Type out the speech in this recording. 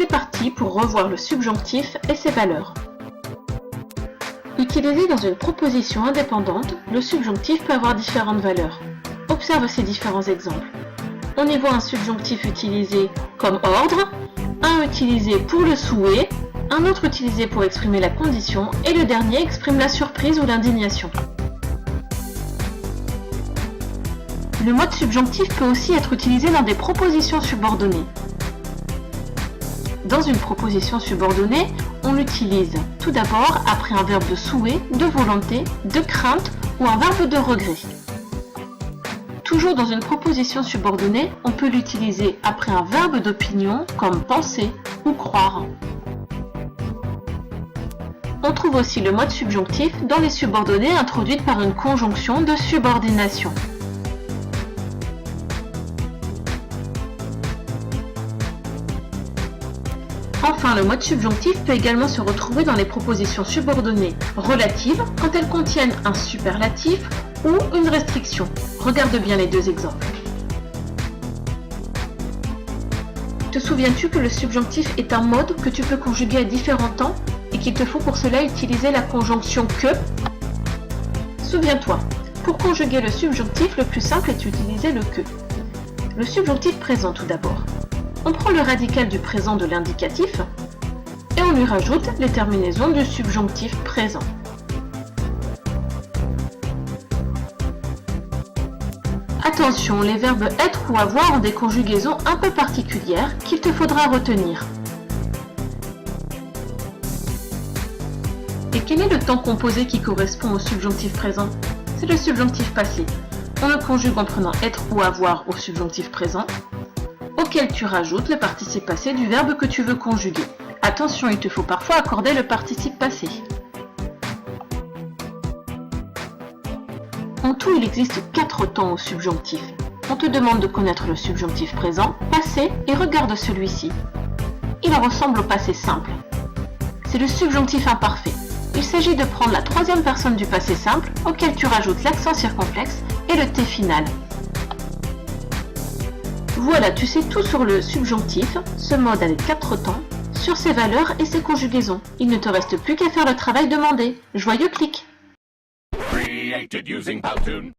C'est parti pour revoir le subjonctif et ses valeurs. Utilisé dans une proposition indépendante, le subjonctif peut avoir différentes valeurs. Observe ces différents exemples. On y voit un subjonctif utilisé comme ordre, un utilisé pour le souhait, un autre utilisé pour exprimer la condition et le dernier exprime la surprise ou l'indignation. Le mode subjonctif peut aussi être utilisé dans des propositions subordonnées. Dans une proposition subordonnée, on l'utilise tout d'abord après un verbe de souhait, de volonté, de crainte ou un verbe de regret. Toujours dans une proposition subordonnée, on peut l'utiliser après un verbe d'opinion comme penser ou croire. On trouve aussi le mode subjonctif dans les subordonnées introduites par une conjonction de subordination. Enfin, le mode subjonctif peut également se retrouver dans les propositions subordonnées relatives quand elles contiennent un superlatif ou une restriction. Regarde bien les deux exemples. Te souviens-tu que le subjonctif est un mode que tu peux conjuguer à différents temps et qu'il te faut pour cela utiliser la conjonction que? Souviens-toi, pour conjuguer le subjonctif, le plus simple est d'utiliser le que. Le subjonctif présent tout d'abord. On prend le radical du présent de l'indicatif et on lui rajoute les terminaisons du subjonctif présent. Attention, les verbes être ou avoir ont des conjugaisons un peu particulières qu'il te faudra retenir. Et quel est le temps composé qui correspond au subjonctif présent? C'est le subjonctif passé. On le conjugue en prenant être ou avoir au subjonctif présent, auquel tu rajoutes le participe passé du verbe que tu veux conjuguer. Attention, il te faut parfois accorder le participe passé. En tout, il existe 4 temps au subjonctif. On te demande de connaître le subjonctif présent, passé et regarde celui-ci. Il ressemble au passé simple. C'est le subjonctif imparfait. Il s'agit de prendre la troisième personne du passé simple, auquel tu rajoutes l'accent circonflexe et le T final. Voilà, tu sais tout sur le subjonctif, ce mode avec 4 temps, sur ses valeurs et ses conjugaisons. Il ne te reste plus qu'à faire le travail demandé. Joyeux clic! Created using Powtoon.